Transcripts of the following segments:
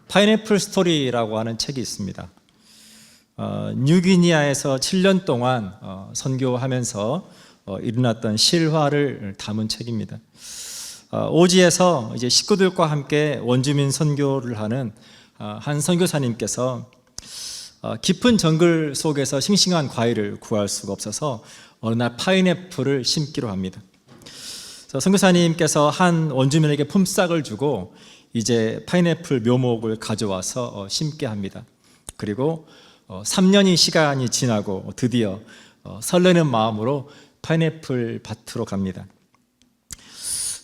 파인애플 스토리라고 하는 책이 있습니다. 뉴기니아에서 7년 동안 선교하면서 일어났던 실화를 담은 책입니다. 오지에서 이제 식구들과 함께 원주민 선교를 하는 한 선교사님께서 깊은 정글 속에서 싱싱한 과일을 구할 수가 없어서 어느 날 파인애플을 심기로 합니다. 선교사님께서 한 원주민에게 품삯을 주고 이제 파인애플 묘목을 가져와서 심게 합니다. 그리고 3년의 시간이 지나고 드디어 설레는 마음으로 파인애플 밭으로 갑니다.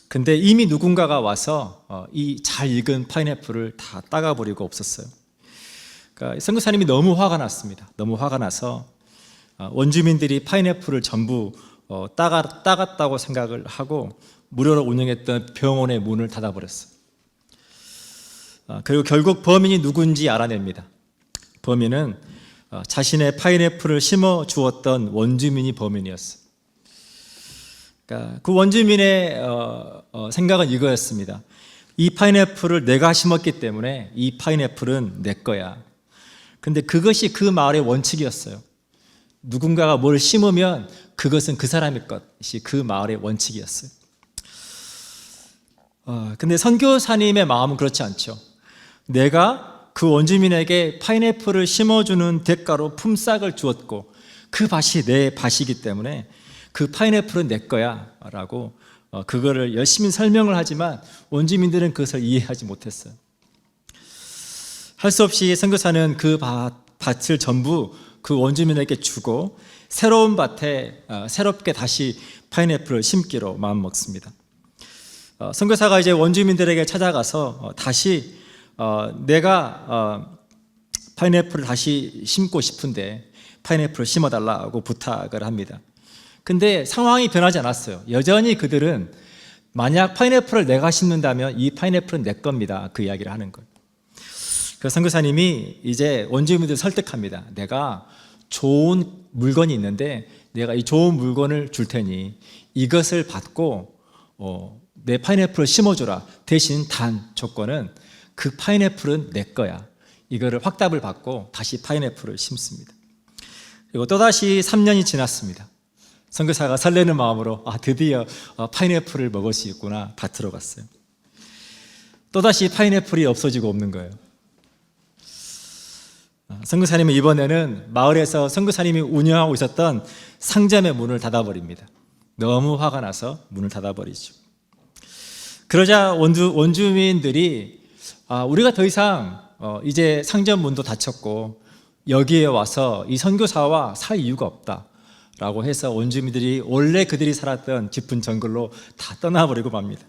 근데 이미 누군가가 와서 이 잘 익은 파인애플을 다 따가버리고 없었어요. 그러니까 선교사님이 너무 화가 났습니다. 너무 화가 나서 원주민들이 파인애플을 전부 따갔다고 생각을 하고 무료로 운영했던 병원의 문을 닫아버렸어요. 그리고 결국 범인이 누군지 알아냅니다. 범인은 자신의 파인애플을 심어 주었던 원주민이 범인이었어요. 그러니까 그 원주민의 생각은 이거였습니다. 이 파인애플을 내가 심었기 때문에 이 파인애플은 내 거야. 근데 그것이 그 마을의 원칙이었어요. 누군가가 뭘 심으면 그것은 그 사람의 것이 그 마을의 원칙이었어요. 근데 선교사님의 마음은 그렇지 않죠. 내가 그 원주민에게 파인애플을 심어주는 대가로 품삯을 주었고 그 밭이 내 밭이기 때문에 그 파인애플은 내 거야 라고 그거를 열심히 설명을 하지만 원주민들은 그것을 이해하지 못했어요. 할 수 없이 선교사는 그 밭을 전부 그 원주민에게 주고 새로운 밭에 새롭게 다시 파인애플을 심기로 마음먹습니다. 선교사가 이제 원주민들에게 찾아가서 다시 내가 파인애플을 다시 심고 싶은데 파인애플을 심어달라고 부탁을 합니다. 근데 상황이 변하지 않았어요. 여전히 그들은 만약 파인애플을 내가 심는다면 이 파인애플은 내 겁니다. 그 이야기를 하는 거예요. 그래서 선교사님이 이제 원주민들을 설득합니다. 내가 좋은 물건이 있는데 내가 이 좋은 물건을 줄 테니 이것을 받고 내 파인애플을 심어줘라. 대신 단 조건은 그 파인애플은 내 거야. 이거를 확답을 받고 다시 파인애플을 심습니다. 그리고 또다시 3년이 지났습니다. 선교사가 설레는 마음으로 드디어 파인애플을 먹을 수 있구나 밭으로 갔어요. 또다시 파인애플이 없어지고 없는 거예요. 선교사님은 이번에는 마을에서 선교사님이 운영하고 있었던 상점의 문을 닫아버립니다. 너무 화가 나서 문을 닫아버리죠. 그러자 원주민들이 우리가 더 이상 이제 상점 문도 닫혔고 여기에 와서 이 선교사와 살 이유가 없다 라고 해서 원주민들이 원래 그들이 살았던 깊은 정글로 다 떠나버리고 맙니다.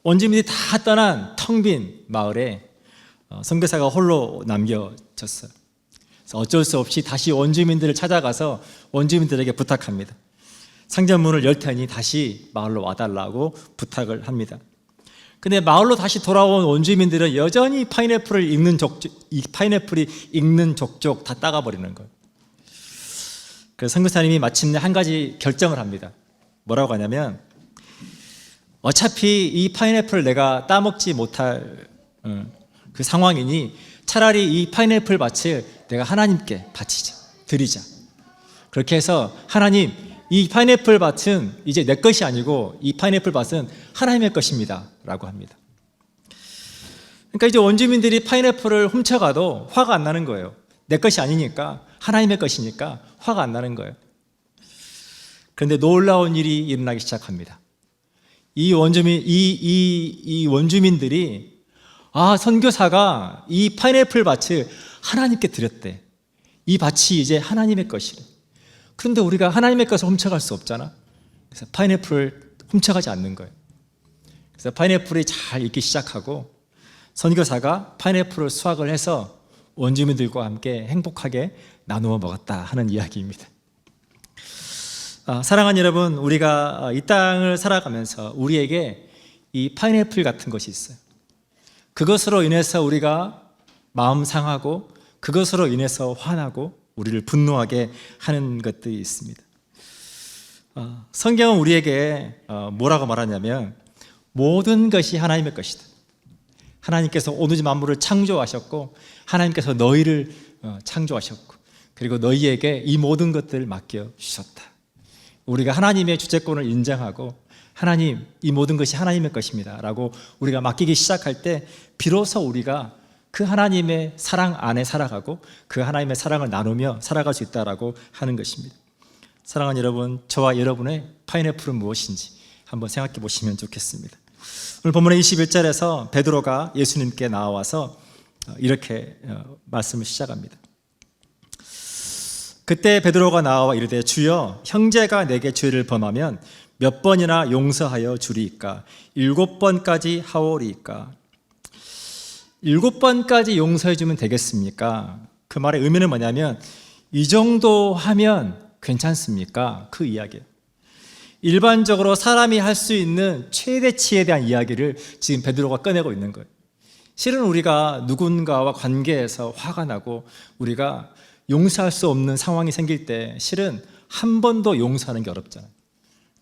원주민들이 다 떠난 텅 빈 마을에 선교사가 홀로 남겨졌어요. 그래서 어쩔 수 없이 다시 원주민들을 찾아가서 원주민들에게 부탁합니다. 상점 문을 열 테니 다시 마을로 와달라고 부탁을 합니다. 근데 마을로 다시 돌아온 원주민들은 여전히 파인애플이 익는 족족 다 따가버리는 거예요. 그래서 선교사님이 마침내 한 가지 결정을 합니다. 뭐라고 하냐면 어차피 이 파인애플을 내가 따먹지 못할 그 상황이니 차라리 이 파인애플 밭을 내가 하나님께 바치자, 드리자. 그렇게 해서 하나님, 이 파인애플 밭은 이제 내 것이 아니고 이 파인애플 밭은 하나님의 것입니다 라고 합니다. 그러니까 이제 원주민들이 파인애플을 훔쳐가도 화가 안 나는 거예요. 내 것이 아니니까, 하나님의 것이니까 화가 안 나는 거예요. 그런데 놀라운 일이 일어나기 시작합니다. 이 원주민들이 선교사가 이 파인애플 밭을 하나님께 드렸대. 이 밭이 이제 하나님의 것이래. 그런데 우리가 하나님의 것을 훔쳐갈 수 없잖아. 그래서 파인애플을 훔쳐가지 않는 거예요. 그래서 파인애플이 잘 익기 시작하고 선교사가 파인애플을 수확을 해서 원주민들과 함께 행복하게 나누어 먹었다 하는 이야기입니다. 사랑하는 여러분, 우리가 이 땅을 살아가면서 우리에게 이 파인애플 같은 것이 있어요. 그것으로 인해서 우리가 마음 상하고 그것으로 인해서 화나고 우리를 분노하게 하는 것들이 있습니다. 성경은 우리에게 뭐라고 말하냐면 모든 것이 하나님의 것이다. 하나님께서 오누지 만물을 창조하셨고 하나님께서 너희를 창조하셨고 그리고 너희에게 이 모든 것들을 맡겨주셨다. 우리가 하나님의 주재권을 인정하고 하나님, 이 모든 것이 하나님의 것입니다 라고 우리가 맡기기 시작할 때 비로소 우리가 그 하나님의 사랑 안에 살아가고 그 하나님의 사랑을 나누며 살아갈 수 있다라고 하는 것입니다. 사랑하는 여러분, 저와 여러분의 파인애플은 무엇인지 한번 생각해 보시면 좋겠습니다. 오늘 본문의 21절에서 베드로가 예수님께 나와서 이렇게 말씀을 시작합니다. 그때 베드로가 나와 이르되 주여, 형제가 내게 죄를 범하면 몇 번이나 용서하여 주리이까? 7번까지 하오리이까? 7번까지 용서해 주면 되겠습니까? 그 말의 의미는 뭐냐면 이 정도 하면 괜찮습니까? 그 이야기예요. 일반적으로 사람이 할 수 있는 최대치에 대한 이야기를 지금 베드로가 꺼내고 있는 거예요. 실은 우리가 누군가와 관계에서 화가 나고 우리가 용서할 수 없는 상황이 생길 때 실은 한 번도 용서하는 게 어렵잖아요.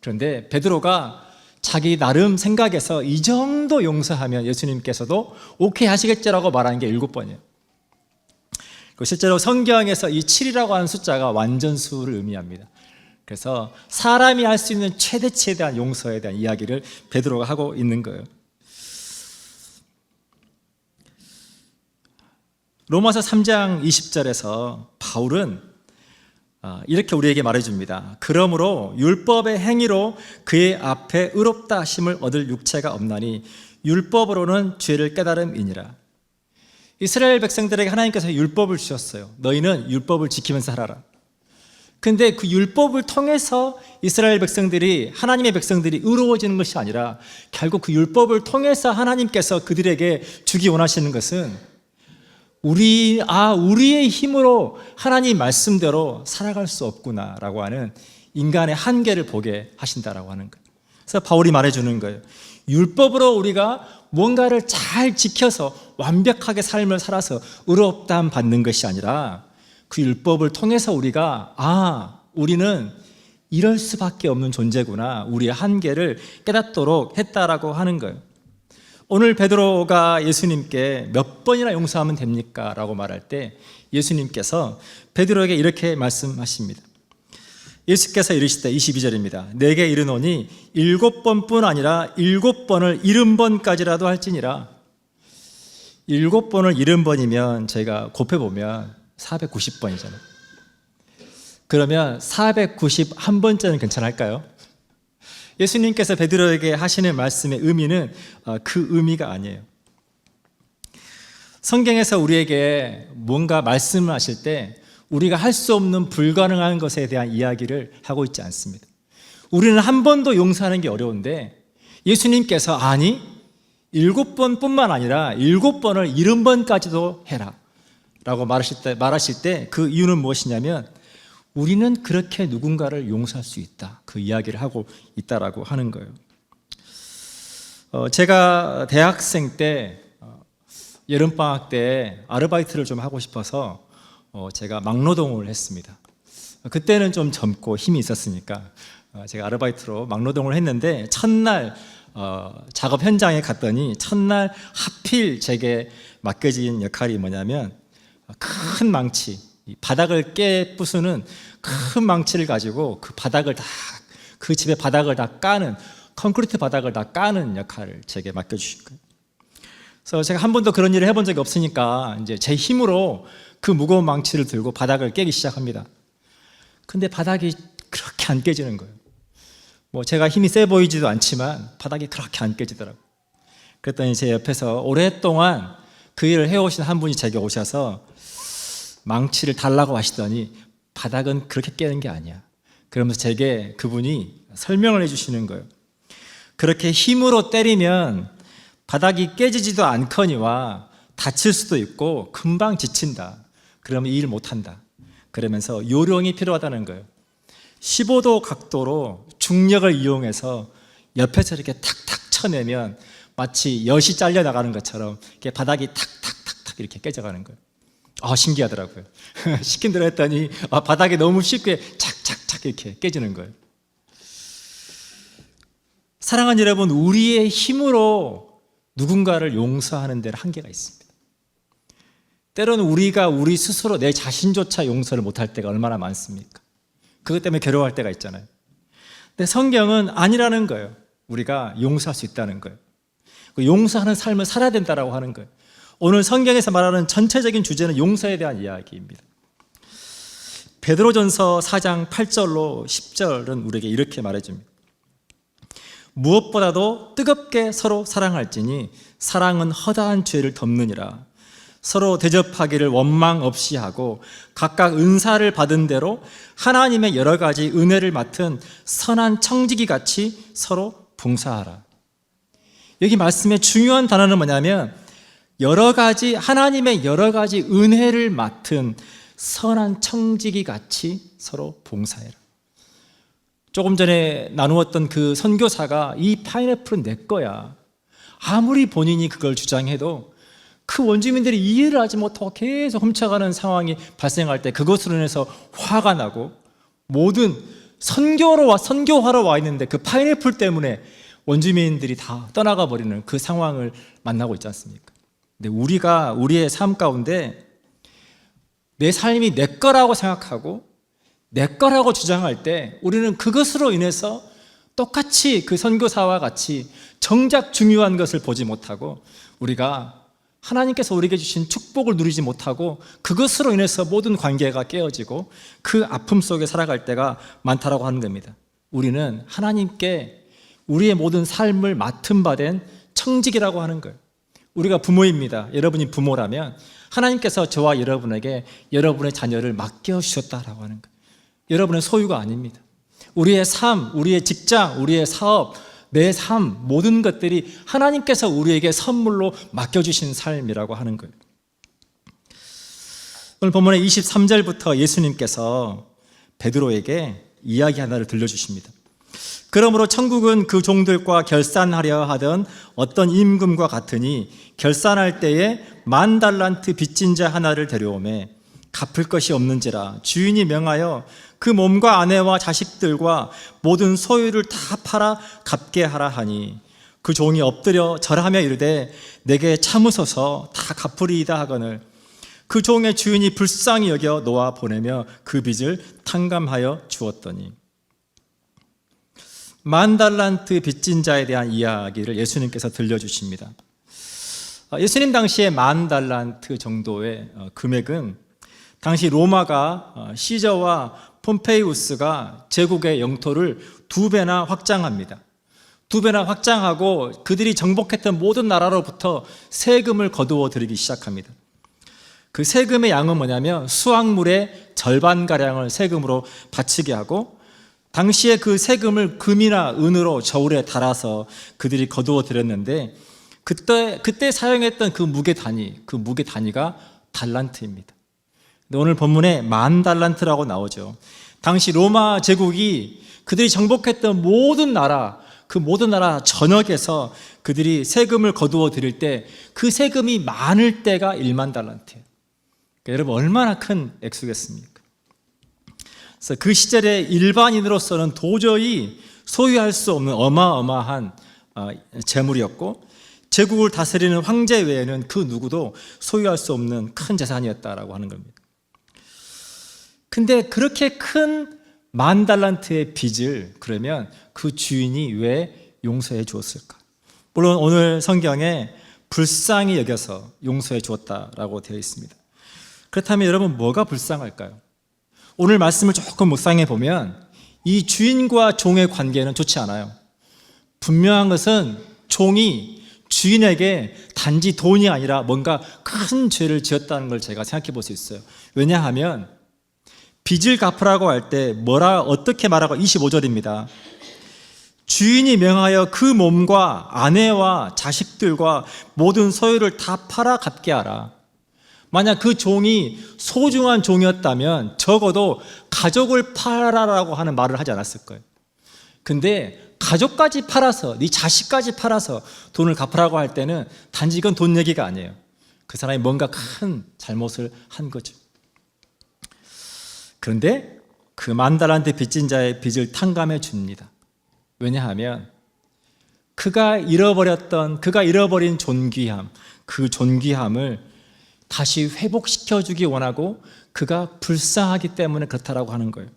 그런데 베드로가 자기 나름 생각에서 이 정도 용서하면 예수님께서도 오케이 하시겠지라고 말하는 게 7번이에요. 실제로 성경에서 이 7이라고 하는 숫자가 완전수를 의미합니다. 그래서 사람이 할 수 있는 최대치에 대한 용서에 대한 이야기를 베드로가 하고 있는 거예요. 로마서 3장 20절에서 바울은 이렇게 우리에게 말해줍니다. 그러므로 율법의 행위로 그의 앞에 의롭다 하심을 얻을 육체가 없나니 율법으로는 죄를 깨달음이니라. 이스라엘 백성들에게 하나님께서 율법을 주셨어요. 너희는 율법을 지키면서 살아라. 근데 그 율법을 통해서 이스라엘 백성들이, 하나님의 백성들이 의로워지는 것이 아니라 결국 그 율법을 통해서 하나님께서 그들에게 주기 원하시는 것은 우리의 힘으로 하나님 말씀대로 살아갈 수 없구나라고 하는 인간의 한계를 보게 하신다라고 하는 거예요. 그래서 바울이 말해주는 거예요. 율법으로 우리가 뭔가를 잘 지켜서 완벽하게 삶을 살아서 의롭다함 받는 것이 아니라 그 율법을 통해서 우리가 우리는 이럴 수밖에 없는 존재구나, 우리의 한계를 깨닫도록 했다라고 하는 거예요. 오늘 베드로가 예수님께 몇 번이나 용서하면 됩니까? 라고 말할 때 예수님께서 베드로에게 이렇게 말씀하십니다. 예수께서 이르시되 22절입니다. 내게 이르노니 7번뿐 아니라 7번을 70번까지라도 할지니라. 7번을 70번이면 저희가 곱해보면 490번이잖아요. 그러면 491번째는 괜찮을까요? 예수님께서 베드로에게 하시는 말씀의 의미는 그 의미가 아니에요. 성경에서 우리에게 뭔가 말씀을 하실 때 우리가 할 수 없는 불가능한 것에 대한 이야기를 하고 있지 않습니다. 우리는 한 번도 용서하는 게 어려운데 예수님께서 7번뿐만 아니라 7번을 70번까지도 해라 라고 말하실 때 그 이유는 무엇이냐면 우리는 그렇게 누군가를 용서할 수 있다, 그 이야기를 하고 있다라고 하는 거예요. 제가 대학생 때 여름방학 때 아르바이트를 좀 하고 싶어서 제가 막노동을 했습니다. 그때는 좀 젊고 힘이 있었으니까 제가 아르바이트로 막노동을 했는데 첫날 작업 현장에 갔더니 첫날 하필 제게 맡겨진 역할이 뭐냐면 큰 망치, 바닥을 깨부수는 큰 망치를 가지고 그 집의 바닥을 다 까는, 콘크리트 바닥을 다 까는 역할을 제게 맡겨주신 거예요. 그래서 제가 한 번도 그런 일을 해본 적이 없으니까 이제 제 힘으로 그 무거운 망치를 들고 바닥을 깨기 시작합니다. 근데 바닥이 그렇게 안 깨지는 거예요. 제가 힘이 세 보이지도 않지만 바닥이 그렇게 안 깨지더라고요. 그랬더니 제 옆에서 오랫동안 그 일을 해오신 한 분이 제게 오셔서 망치를 달라고 하시더니 바닥은 그렇게 깨는 게 아니야. 그러면서 제게 그분이 설명을 해주시는 거예요. 그렇게 힘으로 때리면 바닥이 깨지지도 않거니와 다칠 수도 있고 금방 지친다. 그러면 이 일 못한다. 그러면서 요령이 필요하다는 거예요. 15도 각도로 중력을 이용해서 옆에서 이렇게 탁탁 쳐내면 마치 엿이 잘려 나가는 것처럼 이렇게 바닥이 탁탁탁탁 이렇게 깨져가는 거예요. 신기하더라고요. 시킨 대로 했더니 바닥이 너무 쉽게 착착착 이렇게 깨지는 거예요. 사랑하는 여러분, 우리의 힘으로 누군가를 용서하는 데는 한계가 있습니다. 때로는 우리가 우리 스스로 내 자신조차 용서를 못할 때가 얼마나 많습니까? 그것 때문에 괴로워할 때가 있잖아요. 근데 성경은 아니라는 거예요. 우리가 용서할 수 있다는 거예요. 용서하는 삶을 살아야 된다고 하는 거예요. 오늘 성경에서 말하는 전체적인 주제는 용서에 대한 이야기입니다. 베드로전서 4장 8절로 10절은 우리에게 이렇게 말해줍니다. 무엇보다도 뜨겁게 서로 사랑할지니 사랑은 허다한 죄를 덮느니라. 서로 대접하기를 원망 없이 하고 각각 은사를 받은 대로 하나님의 여러 가지 은혜를 맡은 선한 청지기 같이 서로 봉사하라. 여기 말씀의 중요한 단어는 뭐냐면 하나님의 여러 가지 은혜를 맡은 선한 청지기 같이 서로 봉사해라. 조금 전에 나누었던 그 선교사가 이 파인애플은 내 거야. 아무리 본인이 그걸 주장해도 그 원주민들이 이해를 하지 못하고 계속 훔쳐가는 상황이 발생할 때 그것으로 인해서 화가 나고 모든 선교하러 와 있는데 그 파인애플 때문에 원주민들이 다 떠나가 버리는 그 상황을 만나고 있지 않습니까? 근데 우리가 우리의 삶 가운데 내 삶이 내 거라고 생각하고 내 거라고 주장할 때 우리는 그것으로 인해서 똑같이 그 선교사와 같이 정작 중요한 것을 보지 못하고 우리가 하나님께서 우리에게 주신 축복을 누리지 못하고 그것으로 인해서 모든 관계가 깨어지고 그 아픔 속에 살아갈 때가 많다라고 하는 겁니다. 우리는 하나님께 우리의 모든 삶을 맡은 바 된 청직이라고 하는 거예요. 우리가 부모입니다. 여러분이 부모라면 하나님께서 저와 여러분에게 여러분의 자녀를 맡겨주셨다라고 하는 거예요. 여러분의 소유가 아닙니다. 우리의 삶, 우리의 직장, 우리의 사업, 내 삶, 모든 것들이 하나님께서 우리에게 선물로 맡겨주신 삶이라고 하는 거예요. 오늘 본문의 23절부터 예수님께서 베드로에게 이야기 하나를 들려주십니다. 그러므로 천국은 그 종들과 결산하려 하던 어떤 임금과 같으니 결산할 때에 10,000달란트 빚진 자 하나를 데려오매 갚을 것이 없는지라 주인이 명하여 그 몸과 아내와 자식들과 모든 소유를 다 팔아 갚게 하라 하니 그 종이 엎드려 절하며 이르되 내게 참으소서 다 갚으리이다 하거늘 그 종의 주인이 불쌍히 여겨 놓아 보내며 그 빚을 탕감하여 주었더니 10,000달란트 빚진 자에 대한 이야기를 예수님께서 들려주십니다. 예수님 당시에 10,000달란트 정도의 금액은 당시 로마가 시저와 폼페이우스가 제국의 영토를 2배나 확장합니다. 2배나 확장하고 그들이 정복했던 모든 나라로부터 세금을 거두어 들이기 시작합니다. 그 세금의 양은 뭐냐면 수확물의 절반가량을 세금으로 바치게 하고 당시에 그 세금을 금이나 은으로 저울에 달아서 그들이 거두어 들였는데 그때 사용했던 그 무게 단위가 달란트입니다. 오늘 본문에 10,000달란트라고 나오죠. 당시 로마 제국이 그들이 정복했던 모든 나라, 그 모든 나라 전역에서 그들이 세금을 거두어 드릴 때 그 세금이 많을 때가 10,000달란트예요. 그러니까 여러분 얼마나 큰 액수겠습니까? 그래서 그 시절에 일반인으로서는 도저히 소유할 수 없는 어마어마한 재물이었고 제국을 다스리는 황제 외에는 그 누구도 소유할 수 없는 큰 재산이었다라고 하는 겁니다. 근데 그렇게 큰 10,000달란트의 빚을 그러면 그 주인이 왜 용서해 주었을까? 물론 오늘 성경에 불쌍히 여겨서 용서해 주었다라고 되어 있습니다. 그렇다면 여러분 뭐가 불쌍할까요? 오늘 말씀을 조금 묵상해 보면 이 주인과 종의 관계는 좋지 않아요. 분명한 것은 종이 주인에게 단지 돈이 아니라 뭔가 큰 죄를 지었다는 걸 제가 생각해 볼 수 있어요. 왜냐하면 빚을 갚으라고 할 때 어떻게 말하고 25절입니다. 주인이 명하여 그 몸과 아내와 자식들과 모든 소유를 다 팔아 갚게 하라. 만약 그 종이 소중한 종이었다면 적어도 가족을 팔아라라고 하는 말을 하지 않았을 거예요. 근데 가족까지 팔아서 네 자식까지 팔아서 돈을 갚으라고 할 때는 단지 이건 돈 얘기가 아니에요. 그 사람이 뭔가 큰 잘못을 한 거죠. 그런데 그 10,000달란트 빚진 자의 빚을 탕감해 줍니다. 왜냐하면 그가 잃어버린 존귀함, 그 존귀함을 다시 회복시켜주기 원하고 그가 불쌍하기 때문에 그렇다라고 하는 거예요.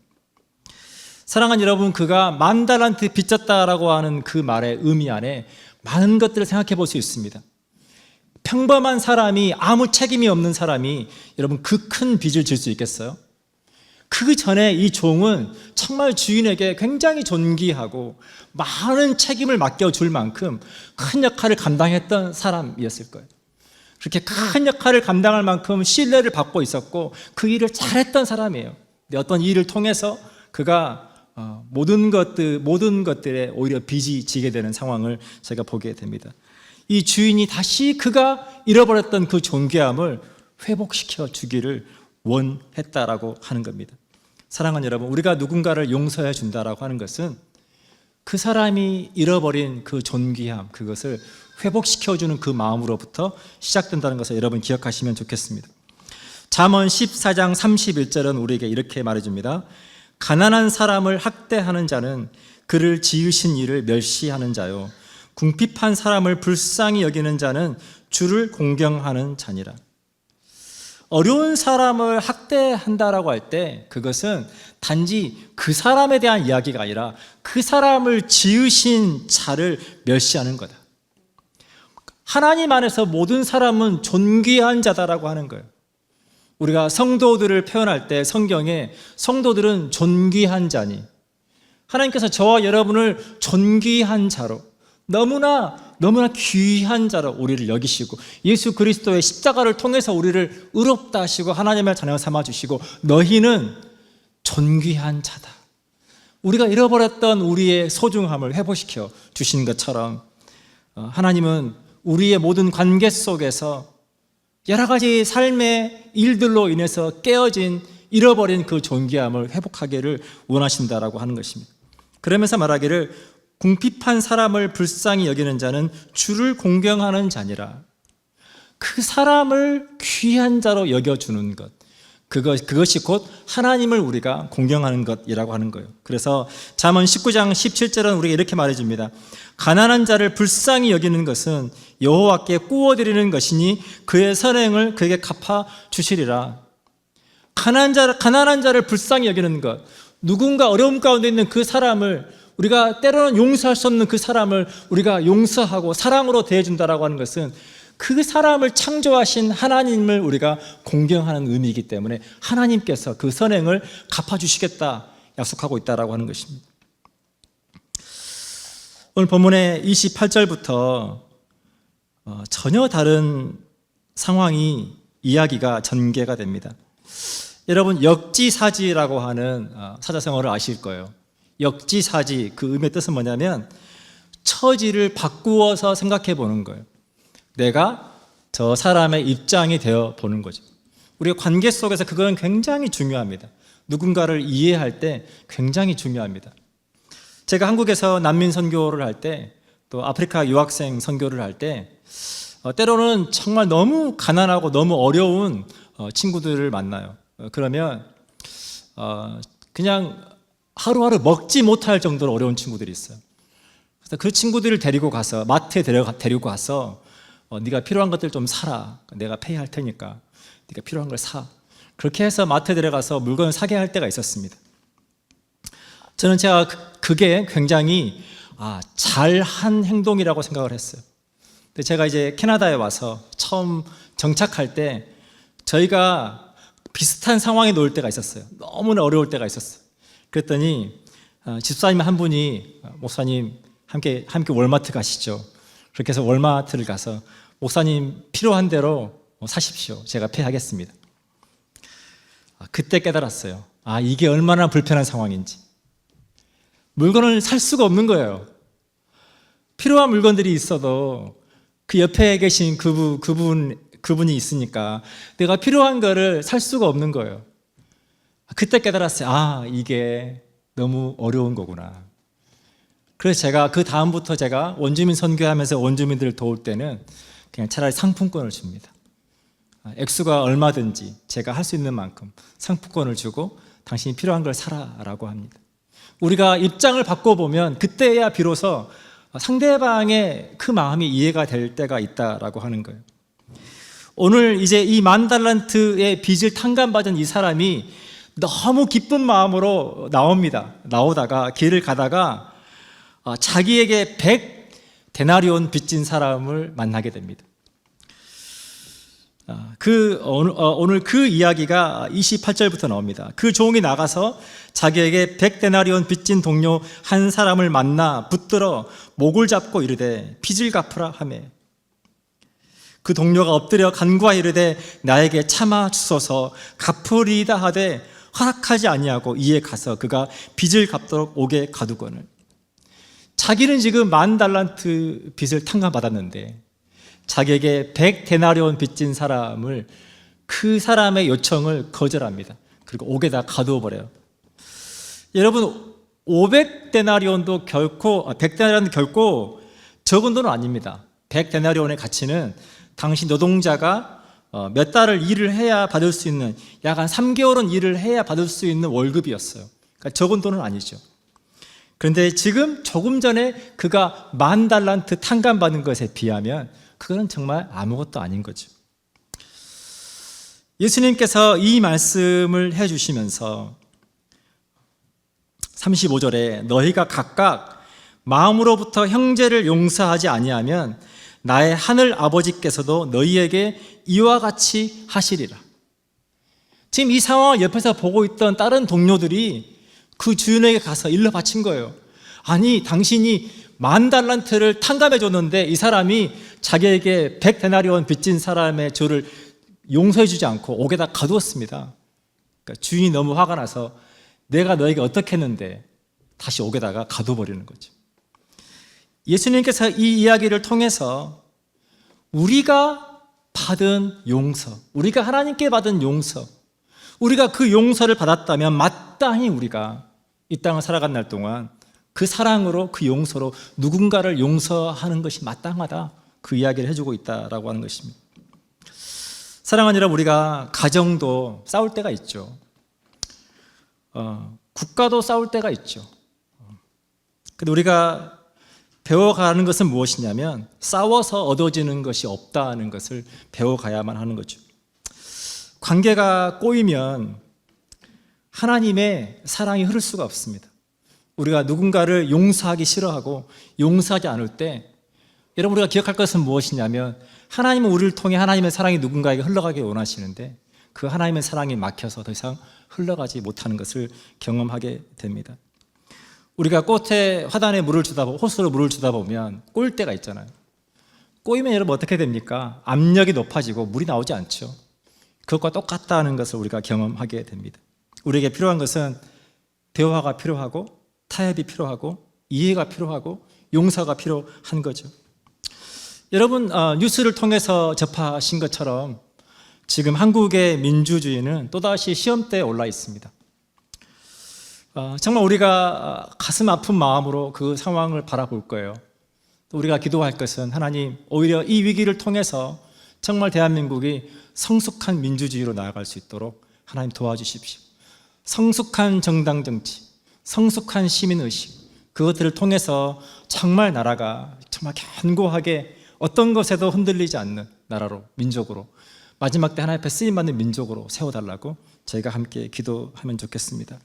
사랑하는 여러분, 그가 10,000달란트 빚졌다라고 하는 그 말의 의미 안에 많은 것들을 생각해 볼 수 있습니다. 평범한 사람이, 아무 책임이 없는 사람이 여러분 그 큰 빚을 질 수 있겠어요? 그 전에 이 종은 정말 주인에게 굉장히 존귀하고 많은 책임을 맡겨줄 만큼 큰 역할을 감당했던 사람이었을 거예요. 그렇게 큰 역할을 감당할 만큼 신뢰를 받고 있었고 그 일을 잘했던 사람이에요. 근데 어떤 일을 통해서 그가 모든 것들에 오히려 빚이 지게 되는 상황을 제가 보게 됩니다. 이 주인이 다시 그가 잃어버렸던 그 존귀함을 회복시켜 주기를 원했다라고 하는 겁니다. 사랑하는 여러분, 우리가 누군가를 용서해 준다라고 하는 것은 그 사람이 잃어버린 그 존귀함, 그것을 회복시켜주는 그 마음으로부터 시작된다는 것을 여러분 기억하시면 좋겠습니다. 잠언 14장 31절은 우리에게 이렇게 말해줍니다. 가난한 사람을 학대하는 자는 그를 지으신 이를 멸시하는 자요, 궁핍한 사람을 불쌍히 여기는 자는 주를 공경하는 자니라. 어려운 사람을 학대한다라고 할 때 그것은 단지 그 사람에 대한 이야기가 아니라 그 사람을 지으신 자를 멸시하는 거다. 하나님 안에서 모든 사람은 존귀한 자다라고 하는 거예요. 우리가 성도들을 표현할 때 성경에 성도들은 존귀한 자니, 하나님께서 저와 여러분을 존귀한 자로, 너무나 귀한 자로 우리를 여기시고 예수 그리스도의 십자가를 통해서 우리를 의롭다 하시고 하나님의 자녀 삼아주시고 너희는 존귀한 자다. 우리가 잃어버렸던 우리의 소중함을 회복시켜 주신 것처럼 하나님은 우리의 모든 관계 속에서 여러 가지 삶의 일들로 인해서 깨어진, 잃어버린 그 존귀함을 회복하기를 원하신다라고 하는 것입니다. 그러면서 말하기를 궁핍한 사람을 불쌍히 여기는 자는 주를 공경하는 자니라. 그 사람을 귀한 자로 여겨주는 것, 그것이 곧 하나님을 우리가 공경하는 것이라고 하는 거예요. 그래서 잠언 19장 17절은 우리가 이렇게 말해줍니다. 가난한 자를 불쌍히 여기는 것은 여호와께 구워드리는 것이니 그의 선행을 그에게 갚아 주시리라. 가난한 자를 불쌍히 여기는 것, 누군가 어려움 가운데 있는 그 사람을, 우리가 때로는 용서할 수 없는 그 사람을 우리가 용서하고 사랑으로 대해준다라고 하는 것은 그 사람을 창조하신 하나님을 우리가 공경하는 의미이기 때문에 하나님께서 그 선행을 갚아주시겠다 약속하고 있다라고 하는 것입니다. 오늘 본문의 28절부터 전혀 다른 상황이, 이야기가 전개가 됩니다. 여러분, 역지사지라고 하는 사자성어를 아실 거예요. 역지사지, 그 의미의 뜻은 뭐냐면 처지를 바꾸어서 생각해 보는 거예요. 내가 저 사람의 입장이 되어 보는 거죠. 우리가 관계 속에서 그건 굉장히 중요합니다. 누군가를 이해할 때 굉장히 중요합니다. 제가 한국에서 난민 선교를 할 때, 또 아프리카 유학생 선교를 할 때 때로는 정말 너무 가난하고 너무 어려운 친구들을 만나요. 그러면 그냥 하루하루 먹지 못할 정도로 어려운 친구들이 있어요. 그래서 그 친구들을 데리고 가서 마트에 데리고 가서 네가 필요한 것들 좀 사라. 내가 페이할 테니까 네가 필요한 걸 사. 그렇게 해서 마트에 데려가서 물건을 사게 할 때가 있었습니다. 저는 제가 그게 굉장히 잘한 행동이라고 생각을 했어요. 근데 제가 이제 캐나다에 와서 처음 정착할 때 저희가 비슷한 상황에 놓일 때가 있었어요. 너무나 어려울 때가 있었어요. 그랬더니 집사님 한 분이 목사님 함께 월마트 가시죠. 그렇게 해서 월마트를 가서 목사님 필요한 대로 사십시오. 제가 페이하겠습니다. 그때 깨달았어요. 이게 얼마나 불편한 상황인지. 물건을 살 수가 없는 거예요. 필요한 물건들이 있어도 그 옆에 계신 그분이 있으니까 내가 필요한 거를 살 수가 없는 거예요. 그때 깨달았어요. 이게 너무 어려운 거구나. 그래서 제가 그 다음부터 제가 원주민 선교하면서 원주민들을 도울 때는 그냥 차라리 상품권을 줍니다. 액수가 얼마든지 제가 할 수 있는 만큼 상품권을 주고 당신이 필요한 걸 사라라고 합니다. 우리가 입장을 바꿔보면 그때야 비로소 상대방의 그 마음이 이해가 될 때가 있다라고 하는 거예요. 오늘 이제 이 10,000달란트의 빚을 탕감받은 이 사람이 너무 기쁜 마음으로 나오다가 길을 가다가 자기에게 100데나리온 빚진 사람을 만나게 됩니다. 오늘 그 이야기가 28절부터 나옵니다. 그 종이 나가서 자기에게 100데나리온 빚진 동료 한 사람을 만나 붙들어 목을 잡고 이르되 빚을 갚으라 하매 그 동료가 엎드려 간구하 이르되 나에게 참아 주소서 갚으리이다 하되 허락하지 아니하고 이에 가서 그가 빚을 갚도록 옥에 가두거늘. 자기는 지금 10,000달란트 빚을 탕감받았는데 자기에게 100데나리온 빚진 사람을 그 사람의 요청을 거절합니다. 그리고 옥에다 가두어 버려요. 여러분 500데나리온도 결코 100데나리온도 결코 적은 돈은 아닙니다. 100데나리온의 가치는 당시 노동자가 몇 달을 일을 해야 받을 수 있는 약 한 3개월은 일을 해야 받을 수 있는 월급이었어요. 그러니까 적은 돈은 아니죠. 그런데 지금 조금 전에 그가 10,000달란트 탕감받은 것에 비하면 그거는 정말 아무것도 아닌 거죠. 예수님께서 이 말씀을 해주시면서 35절에 너희가 각각 마음으로부터 형제를 용서하지 아니하면 나의 하늘 아버지께서도 너희에게 이와 같이 하시리라. 지금 이 상황을 옆에서 보고 있던 다른 동료들이 그 주인에게 가서 일러 바친 거예요. 아니 당신이 10,000달란트를 탕감해 줬는데 이 사람이 자기에게 100데나리온 빚진 사람의 죄를 용서해 주지 않고 옥에다 가두었습니다. 그러니까 주인이 너무 화가 나서 내가 너에게 어떻게 했는데 다시 옥에다가 가둬버리는 거죠. 예수님께서 이 이야기를 통해서 우리가 받은 용서, 우리가 하나님께 받은 용서, 우리가 그 용서를 받았다면 마땅히 우리가 이 땅을 살아간 날 동안 그 사랑으로 그 용서로 누군가를 용서하는 것이 마땅하다, 그 이야기를 해주고 있다라고 하는 것입니다. 사랑하는 여러분, 우리가 가정도 싸울 때가 있죠. 국가도 싸울 때가 있죠. 근데 우리가 배워가는 것은 무엇이냐면 싸워서 얻어지는 것이 없다는 것을 배워가야만 하는 거죠. 관계가 꼬이면 하나님의 사랑이 흐를 수가 없습니다. 우리가 누군가를 용서하기 싫어하고 용서하지 않을 때 여러분 우리가 기억할 것은 무엇이냐면 하나님은 우리를 통해 하나님의 사랑이 누군가에게 흘러가길 원하시는데 그 하나님의 사랑이 막혀서 더 이상 흘러가지 못하는 것을 경험하게 됩니다. 우리가 꽃에 화단에 물을 주다 보면 호수로 물을 주다 보면 꼬일 때가 있잖아요. 꼬이면 여러분 어떻게 됩니까? 압력이 높아지고 물이 나오지 않죠. 그것과 똑같다는 것을 우리가 경험하게 됩니다. 우리에게 필요한 것은 대화가 필요하고 타협이 필요하고 이해가 필요하고 용서가 필요한 거죠. 여러분 뉴스를 통해서 접하신 것처럼 지금 한국의 민주주의는 또다시 시험대에 올라 있습니다. 정말 우리가 가슴 아픈 마음으로 그 상황을 바라볼 거예요. 또 우리가 기도할 것은 하나님 오히려 이 위기를 통해서 정말 대한민국이 성숙한 민주주의로 나아갈 수 있도록 하나님 도와주십시오. 성숙한 정당 정치, 성숙한 시민의식, 그것들을 통해서 정말 나라가 정말 견고하게 어떤 것에도 흔들리지 않는 나라로, 민족으로, 마지막 때 하나님 앞에 쓰임받는 민족으로 세워달라고 저희가 함께 기도하면 좋겠습니다.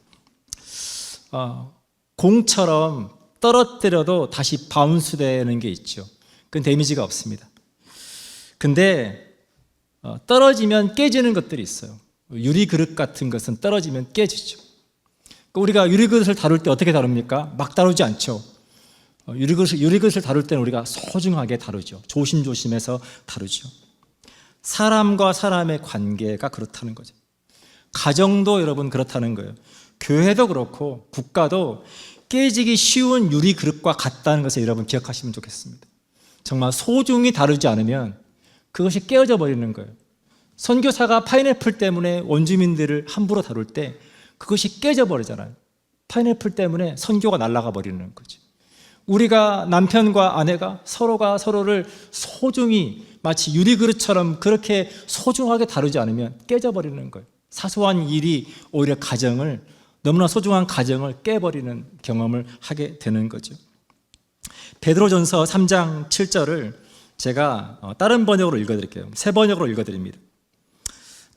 공처럼 떨어뜨려도 다시 바운스 되는 게 있죠. 그건 데미지가 없습니다. 근데 떨어지면 깨지는 것들이 있어요. 유리 그릇 같은 것은 떨어지면 깨지죠. 우리가 유리 그릇을 다룰 때 어떻게 다룹니까? 막 다루지 않죠. 유리 그릇을 다룰 때는 우리가 소중하게 다루죠. 조심조심해서 다루죠. 사람과 사람의 관계가 그렇다는 거죠. 가정도 여러분 그렇다는 거예요. 교회도 그렇고 국가도 깨지기 쉬운 유리 그릇과 같다는 것을 여러분 기억하시면 좋겠습니다. 정말 소중히 다루지 않으면 그것이 깨어져 버리는 거예요. 선교사가 파인애플 때문에 원주민들을 함부로 다룰 때 그것이 깨져 버리잖아요. 파인애플 때문에 선교가 날아가 버리는 거죠. 우리가 남편과 아내가 서로가 서로를 소중히 마치 유리 그릇처럼 그렇게 소중하게 다루지 않으면 깨져 버리는 거예요. 사소한 일이 오히려 가정을, 너무나 소중한 가정을 깨버리는 경험을 하게 되는 거죠. 베드로전서 3장 7절을 제가 다른 번역으로 읽어드릴게요. 새 번역으로 읽어드립니다.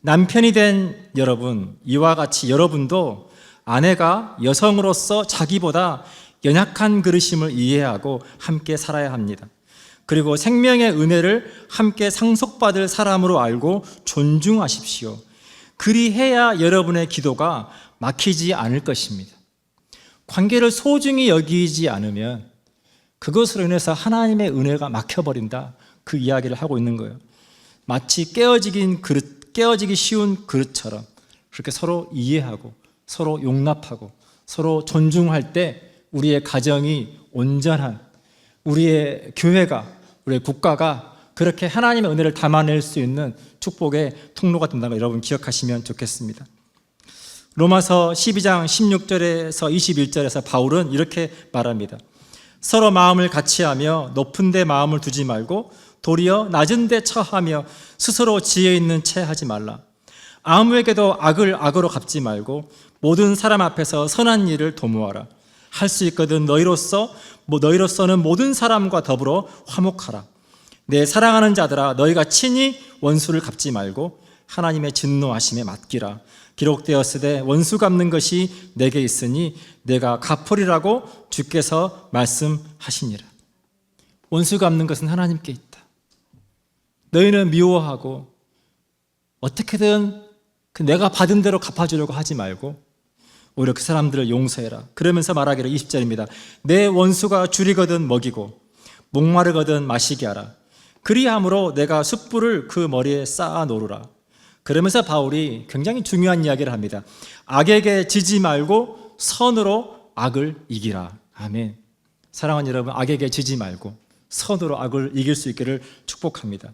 남편이 된 여러분, 이와 같이 여러분도 아내가 여성으로서 자기보다 연약한 그릇임을 이해하고 함께 살아야 합니다. 그리고 생명의 은혜를 함께 상속받을 사람으로 알고 존중하십시오. 그리해야 여러분의 기도가 막히지 않을 것입니다. 관계를 소중히 여기지 않으면 그것으로 인해서 하나님의 은혜가 막혀버린다, 그 이야기를 하고 있는 거예요. 마치 깨어지기 쉬운 그릇처럼 그렇게 서로 이해하고 서로 용납하고 서로 존중할 때 우리의 가정이 온전한, 우리의 교회가, 우리의 국가가 그렇게 하나님의 은혜를 담아낼 수 있는 축복의 통로가 된다는 걸 여러분 기억하시면 좋겠습니다. 로마서 12장 16절에서 21절에서 바울은 이렇게 말합니다. 서로 마음을 같이하며 높은 데 마음을 두지 말고 도리어 낮은 데 처하며 스스로 지혜 있는 채 하지 말라. 아무에게도 악을 악으로 갚지 말고 모든 사람 앞에서 선한 일을 도모하라. 할 수 있거든 너희로서는 모든 사람과 더불어 화목하라. 내 사랑하는 자들아, 너희가 친히 원수를 갚지 말고 하나님의 진노하심에 맡기라. 기록되었으되 원수 갚는 것이 내게 있으니 내가 갚으리라고 주께서 말씀하시니라. 원수 갚는 것은 하나님께 있다. 너희는 미워하고 어떻게든 내가 받은 대로 갚아주려고 하지 말고 오히려 그 사람들을 용서해라. 그러면서 말하기를 20절입니다. 내 원수가 줄이거든 먹이고 목마르거든 마시게 하라. 그리함으로 내가 숯불을 그 머리에 쌓아 놓으라. 그러면서 바울이 굉장히 중요한 이야기를 합니다. 악에게 지지 말고 선으로 악을 이기라. 아멘. 사랑하는 여러분, 악에게 지지 말고 선으로 악을 이길 수 있기를 축복합니다.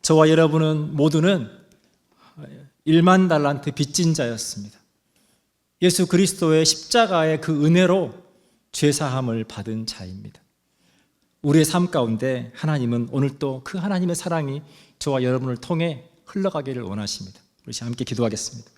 저와 여러분은 모두는 1만 달란트 빚진 자였습니다. 예수 그리스도의 십자가의 그 은혜로 죄사함을 받은 자입니다. 우리의 삶 가운데 하나님은 오늘 또 그 하나님의 사랑이 저와 여러분을 통해 흘러가기를 원하십니다. 우리 함께 기도하겠습니다.